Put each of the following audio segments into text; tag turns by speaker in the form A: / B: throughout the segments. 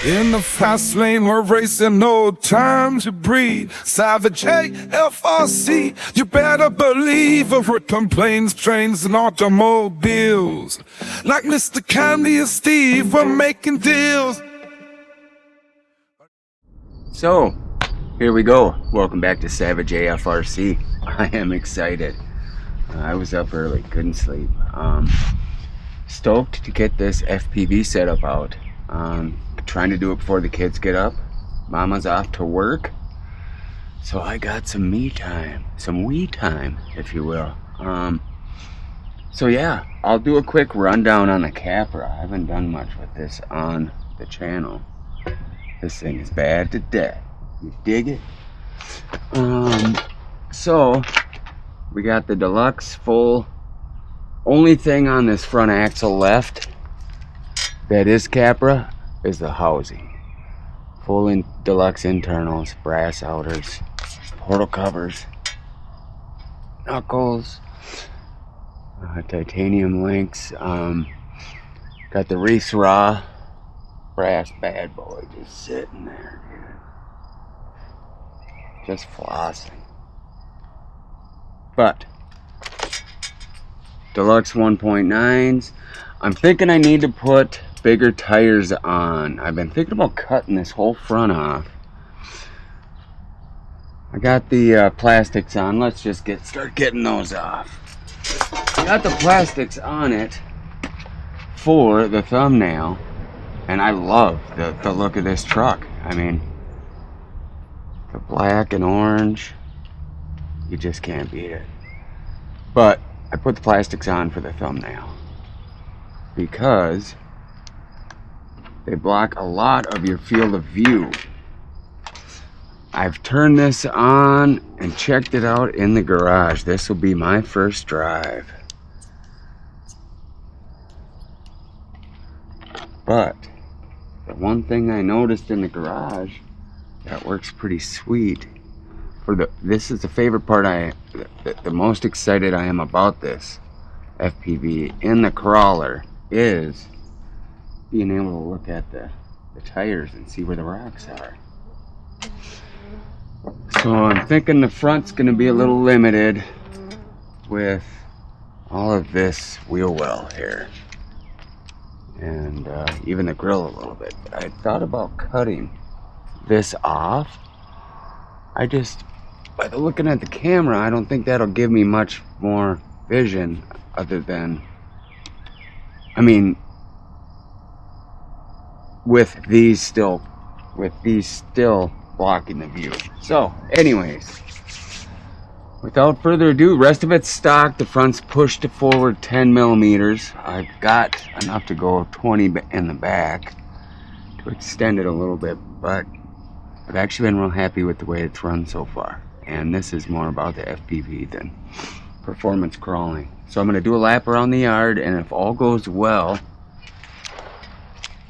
A: In the fast lane, we're racing, no time to breathe. Savage AFRC, you better believe it. We're planes, trains, and automobiles. Like Mr. Candy and Steve, we're making deals.
B: So, here we go. Welcome back to Savage AFRC. I am excited. I was up early, couldn't sleep. Stoked to get this FPV setup out. Trying to do it before the kids get up. Mama's off to work. So I got some me time. Some we time, if you will. So yeah, I'll do a quick rundown on the Capra. I haven't done much with this on the channel. This thing is bad to death. You dig it? So we got the deluxe full. Only thing on this front axle left that is Capra is the housing. Full deluxe internals, brass outers, portal covers, knuckles, titanium links. Got the Reese Raw brass bad boy just sitting there, dude. Just flossing. But deluxe 1.9s. I'm thinking I need to put bigger tires on. I've been thinking about cutting this whole front off. I got the plastics on. Let's just start getting those off. I got the plastics on it for the thumbnail, and I love the look of this truck. I mean, the black and orange, you just can't beat it. But I put the plastics on for the thumbnail because they block a lot of your field of view. I've turned this on and checked it out in the garage. This will be my first drive. But the one thing I noticed in the garage that works pretty sweet this is the favorite part. The most excited I am about this FPV in the crawler is being able to look at the tires and see where the rocks are. So I'm thinking the front's going to be a little limited with all of this wheel well here, and even the grill a little bit. But I thought about cutting this off. By looking at the camera, I don't think that'll give me much more vision other than, I mean, with these still blocking the view. So anyways, without further ado, rest of it's stock. The front's pushed forward 10 millimeters. I've got enough to go 20 in the back to extend it a little bit, but I've actually been real happy with the way it's run so far. And this is more about the FPV than performance crawling. So I'm going to do a lap around the yard, and if all goes well,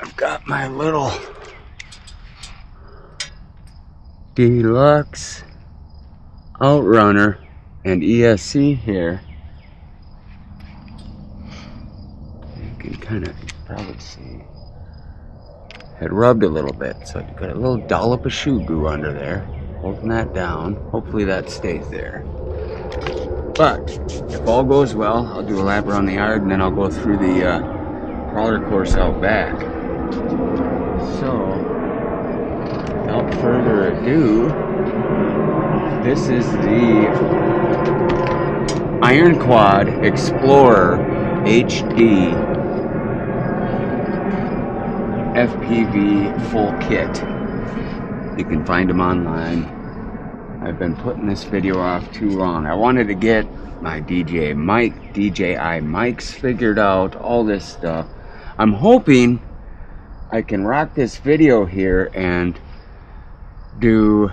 B: I've got my little deluxe Outrunner and ESC here. You can kind of probably see it rubbed a little bit, so you've got a little dollop of shoe goo under there, holding that down. Hopefully that stays there. But if all goes well, I'll do a lap around the yard, and then I'll go through the crawler course out back. So without further ado, this is the IRONQUAD XplorerHD FPV full kit. You can find them online. I've been putting this video off too long. I wanted to get my DJI mics figured out, all this stuff. I'm hoping I can rock this video here and do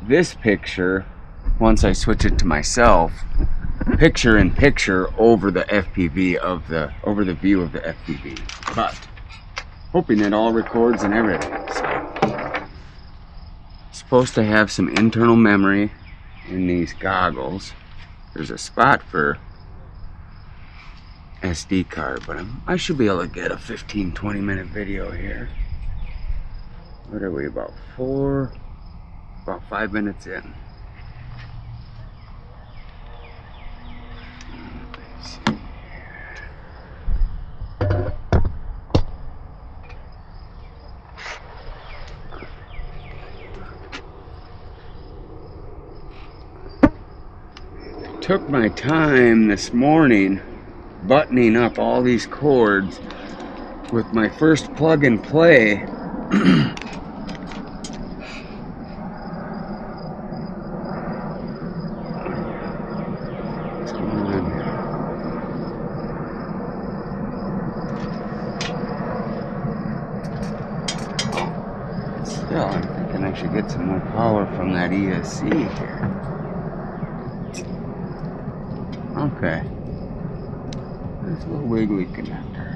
B: this picture once I switch it to myself, picture in picture over the FPV over the view of the FPV. But hoping it all records and everything. So, supposed to have some internal memory in these goggles. There's a spot for SD card, but I should be able to get a 15-20 minute video here. What are we, about 5 minutes in? Let's see. Took my time this morning buttoning up all these cords with my first plug and play. What's going on here? Still, I'm thinking I should get some more power from that ESC here. Okay. There's a little wiggly connector.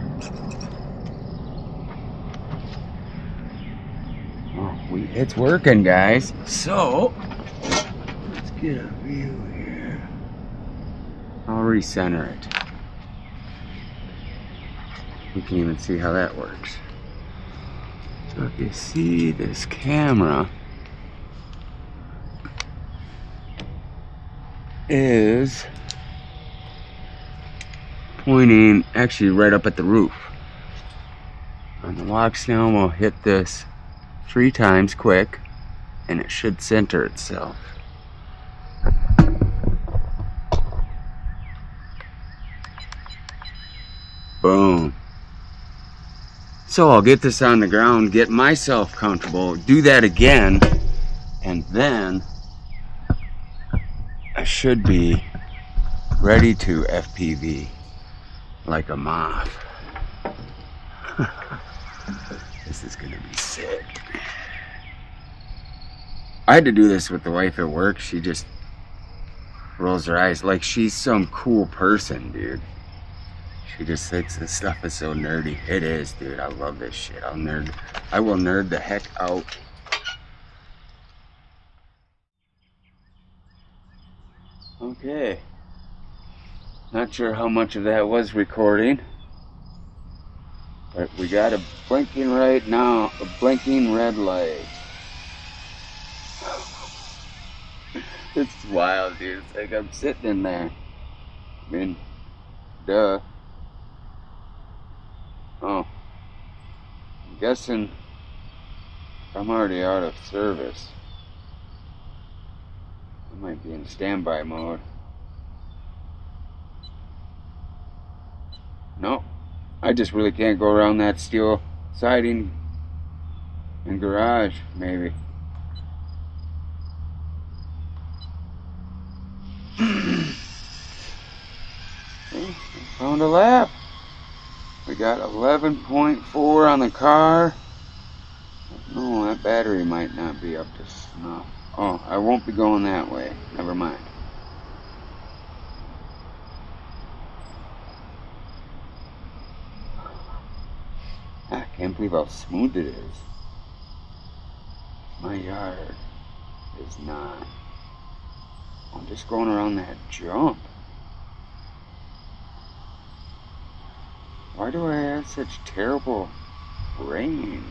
B: Oh, it's working, guys. So, let's get a view here. I'll recenter it. You can even see how that works. So if you see this camera is pointing actually right up at the roof. On the walk snail, we'll hit this 3 times quick and it should center itself. Boom. So I'll get this on the ground, get myself comfortable, do that again, and then I should be ready to FPV like a moth. This is gonna be sick. I had to do this with the wife at work. She just rolls her eyes like she's some cool person, dude. She just thinks this stuff is so nerdy. It is, dude. I love this shit. I will nerd the heck out. Okay. Not sure how much of that was recording, but we got a blinking right now, a blinking red light. It's wild, dude. It's like I'm sitting in there. I mean, duh. Oh, I'm guessing I'm already out of service. I might be in standby mode. No, I just really can't go around that steel siding and garage, maybe. Okay, found a lap. We got 11.4 on the car. No, that battery might not be up to snuff. Oh, I won't be going that way. Never mind. I can't believe how smooth it is. My yard is not. I'm just going around that jump. Why do I have such terrible range?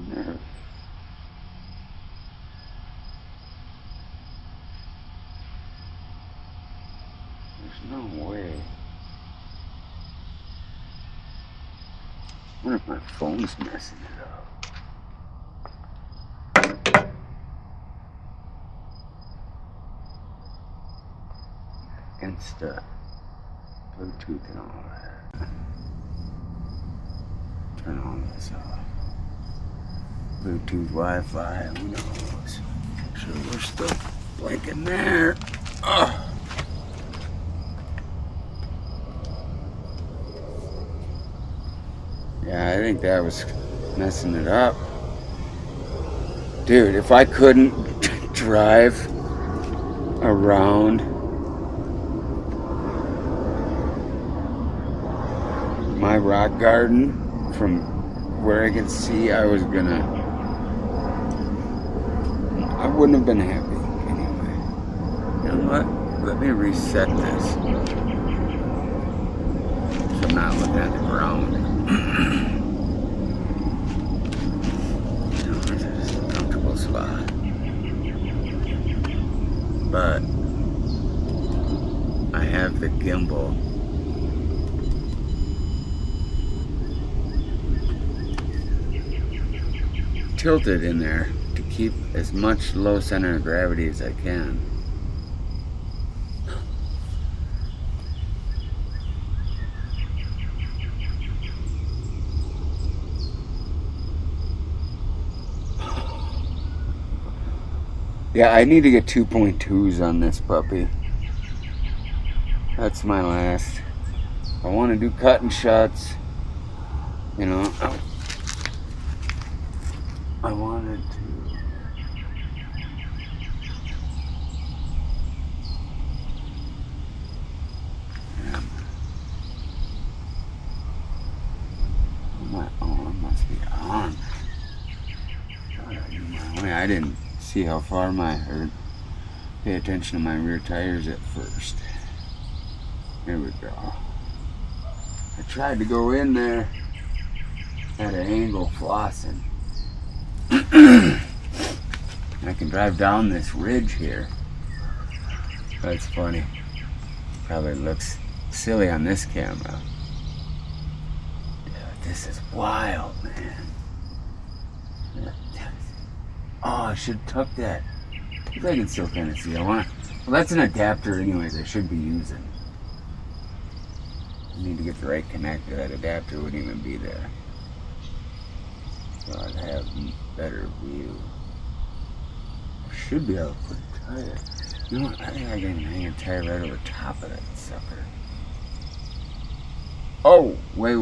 B: Nerve. There's no way. I wonder if my phone's messing it up. Against the Bluetooth and all that. Turn all this off. Bluetooth, Wi-Fi, who knows? Make sure we're still blinking there. Ugh. Yeah, I think that was messing it up. Dude, if I couldn't drive around my rock garden, from where I can see, I wouldn't have been happy anyway. You know what? Let me reset this. So I'm not looking at the ground. You know, this is a comfortable spot. But I have the gimbal tilted in there to keep as much low center of gravity as I can. Yeah, I need to get 2.2s on this puppy. That's my last. I want to do cut and shuts. You know, I wanted to. Yeah. My arm must be on. I didn't see how far or pay attention to my rear tires at first. Here we go. I tried to go in there at an angle flossing. I can drive down this ridge here. That's funny. Probably looks silly on this camera. Dude, this is wild, man. Oh, I should tuck that. I think I can still kind of see. Well, that's an adapter anyways I should be using. I need to get the right connector. That adapter wouldn't even be there. So I'd have better view. I should be able to put a tire. You know what? I think I can hang a tire right over top of that sucker. Oh, wait,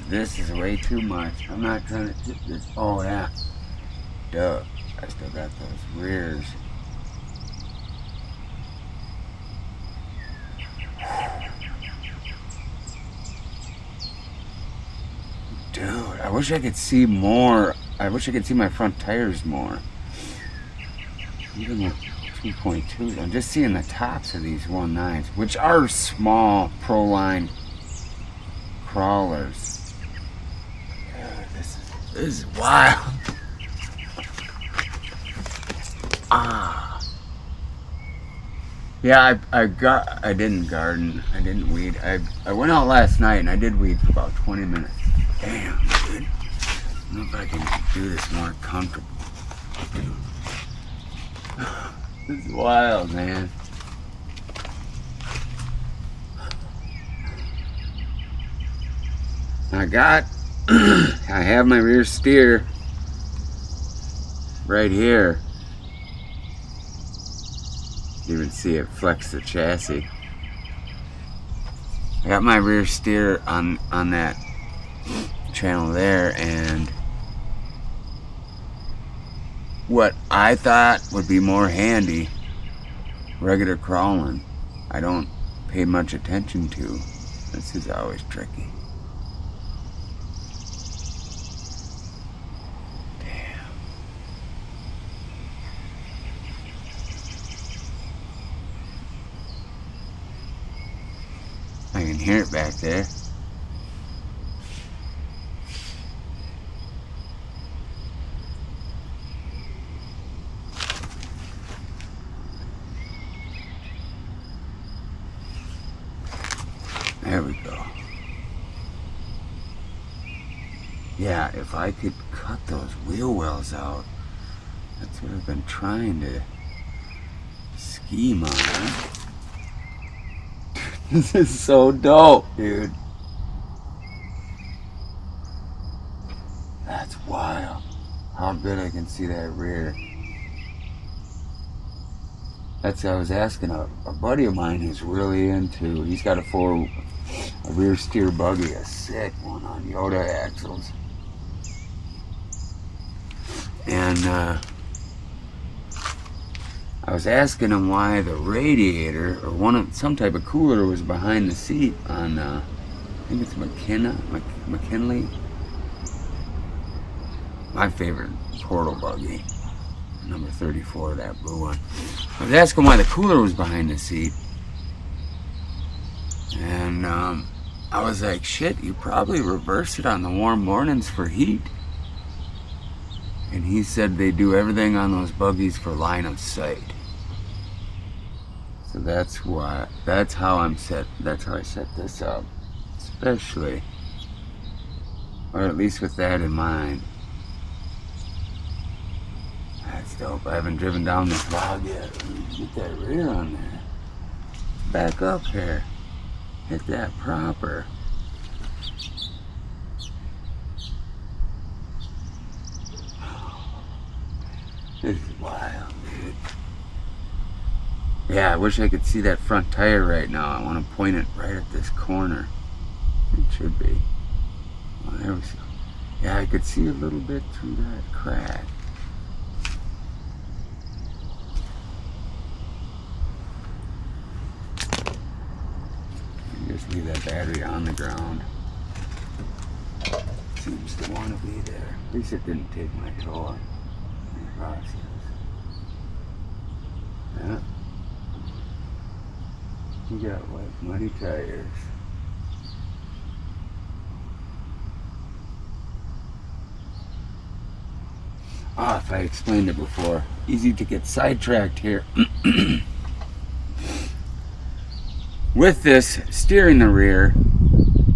B: this is way too much. I'm not trying to tip this. Oh yeah. Duh. I still got those rears. Dude, I wish I could see more. I wish I could see my front tires more. Even with 2.2s, I'm just seeing the tops of these 1.9s, which are small Pro-Line crawlers. Dude, this is wild. Ah. Yeah, I didn't garden. I didn't weed. I went out last night and I did weed for about 20 minutes. Damn, dude. I don't know if I can do this more comfortable. This is wild, man. I have my rear steer right here. You can see it flex the chassis. I got my rear steer on that channel there, and what I thought would be more handy, regular crawling, I don't pay much attention to. This is always tricky. I can hear it back there. There we go. Yeah, if I could cut those wheel wells out, that's what I've been trying to scheme on. This is so dope, dude. That's wild. How good I can see that rear. That's what I was asking a buddy of mine who's really into, he's got a rear steer buggy, a sick one on Yoda axles. And I was asking him why the radiator or some type of cooler was behind the seat on think it's McKinley. My favorite portal buggy. Number 34, that blue one. I was asking why the cooler was behind the seat. And I was like, shit, you probably reverse it on the warm mornings for heat. And he said they do everything on those buggies for line of sight. So that's how I set this up. Especially, or at least with that in mind. That's dope. I haven't driven down this log yet. Get that rear on there. Back up here. Hit that proper. This is wild, dude. Yeah, I wish I could see that front tire right now. I want to point it right at this corner. It should be. Well, there we go. Yeah, I could see a little bit through that crack. Just leave that battery on the ground. Seems to want to be there. At least it didn't take my toe in the process. Yeah. You got like muddy tires. Ah, if I explained it before. Easy to get sidetracked here. With this steering the rear,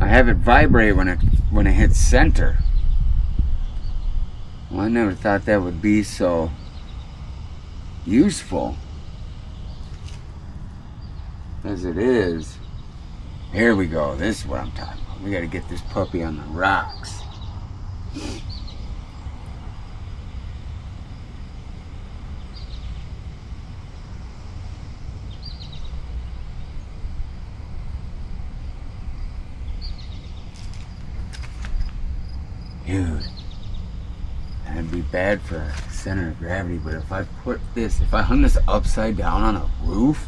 B: I have it vibrate when it hits center. Well, I never thought that would be so useful as it is. Here we go. This is what I'm talking about. We got to get this puppy on the rocks. Dude, that'd be bad for center of gravity, but if I hung this upside down on a roof,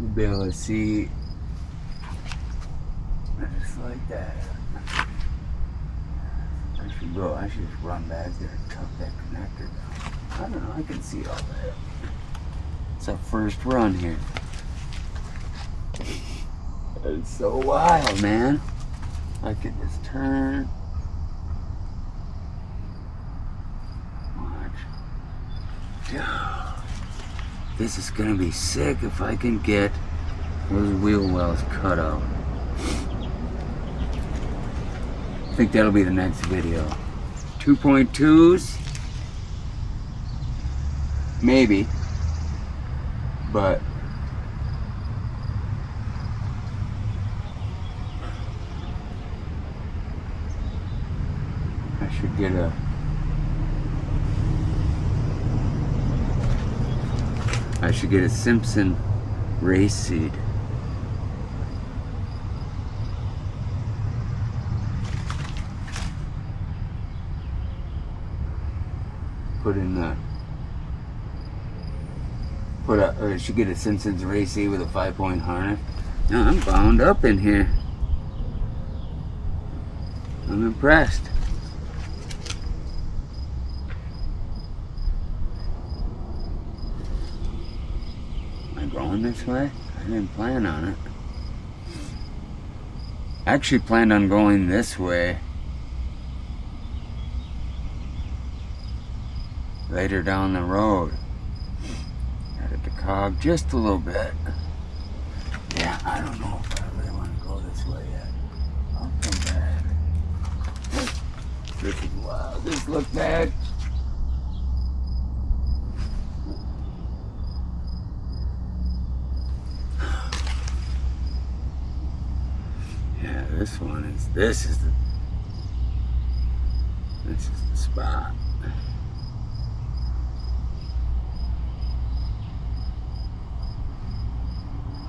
B: you'd be able to see just like that. I should just run back there and tuck that connector down. I don't know, I can see all that. It's our first run here. It's so wild, man. I could just turn. This is gonna be sick if I can get those wheel wells cut out. I think that'll be the next video. 2.2s, maybe, but I should get a Simpson race seat. I should get a Simpsons race seat with a 5-point harness. No, I'm bound up in here. I'm impressed. Going this way? I didn't plan on it. I actually planned on going this way later down the road. Added the cog just a little bit. Yeah, I don't know if I really want to go this way yet. I'll come back. This is wild. This looks bad. This is the spot.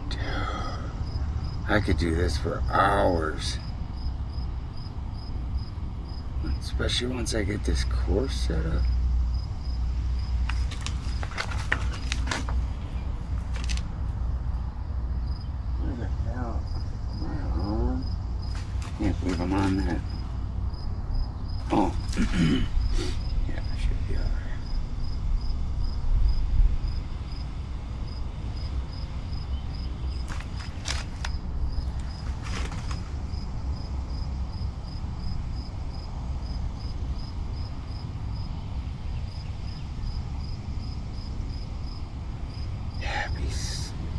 B: Dude, I could do this for hours. Especially once I get this course set up. Where the hell am I on? on that. Oh. Yeah, I should be alright.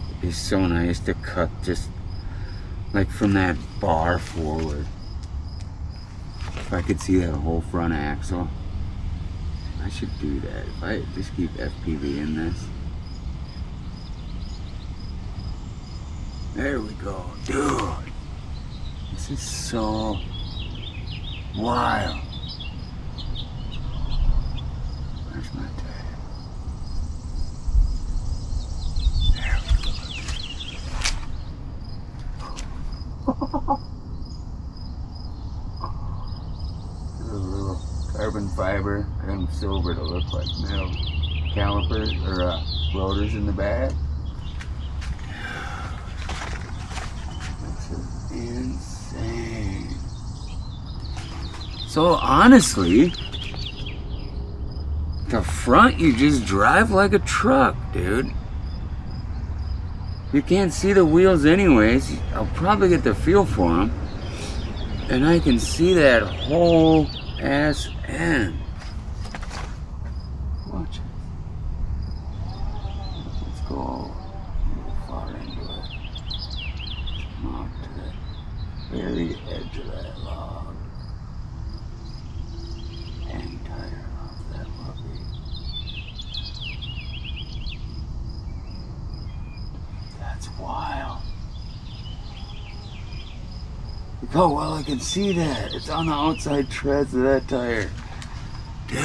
B: It'd be so nice to cut just like from that bar forward. If I could see that whole front axle, I should do that. If I just keep FPV in this. There we go, dude. This is so wild. Where's my tire? A little carbon fiber and silver to look like metal calipers or rotors in the back. This is insane. So honestly, the front you just drive like a truck, dude. You can't see the wheels anyways. I'll probably get the feel for them. And I can see that whole ass end. Watch it. Let's go a little far into it. Come out to the very edge of that log. Hang tire off that puppy. That's wild. Look how well I can see that. It's on the outside treads of that tire. Dude.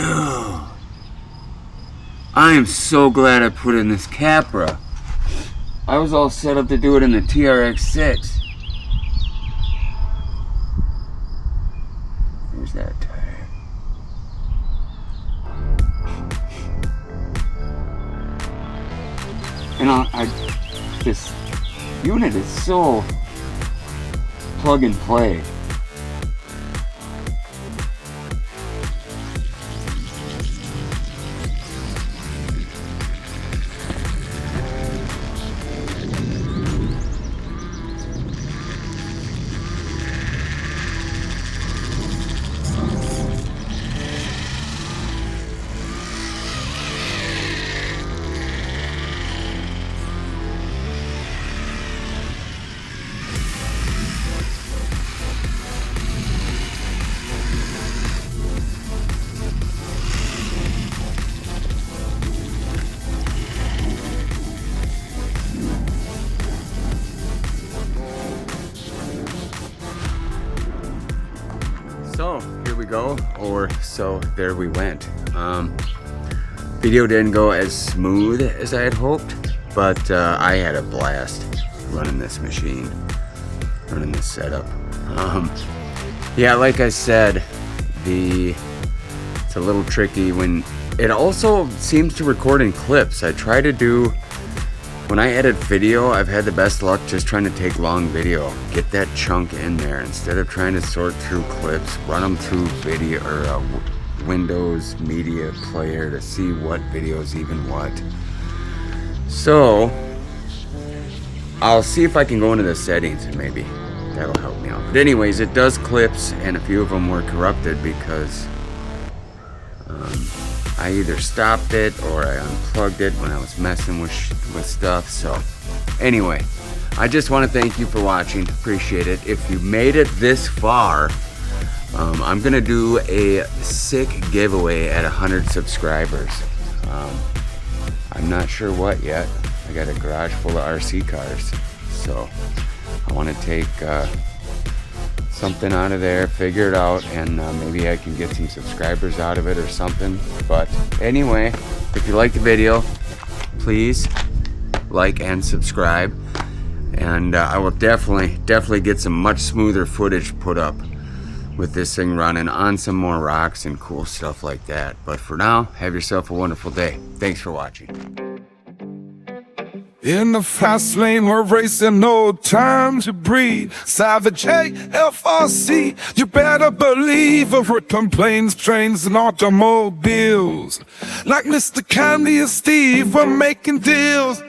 B: I am so glad I put in this Capra. I was all set up to do it in the TRX6. There's that tire. And this unit is so plug and play. So here we go, or so there we went. Video didn't go as smooth as I had hoped, but I had a blast running this machine, running this setup. Yeah, like I said, it's a little tricky when it also seems to record in clips. I try to do, when I edit video, I've had the best luck just trying to take long video, get that chunk in there instead of trying to sort through clips, run them through video or Windows Media Player to see what videos even what. So I'll see if I can go into the settings and maybe that'll help me out. But anyways, it does clips, and a few of them were corrupted because I either stopped it or I unplugged it when I was messing with stuff. So anyway, I just want to thank you for watching. Appreciate it. If you made it this far, I'm gonna do a sick giveaway at 100 subscribers. I'm not sure what yet. I got a garage full of RC cars, so I want to take something out of there, figure it out, and maybe I can get some subscribers out of it or something. But anyway, if you like the video, please like and subscribe, and I will definitely get some much smoother footage put up with this thing running on some more rocks and cool stuff like that. But for now, have yourself a wonderful day. Thanks for watching.
A: In the fast lane, we're racing, no time to breathe. Savage AFRC, you better believe we're ripping planes, trains, and automobiles. Like Mr. Candy and Steve, we're making deals.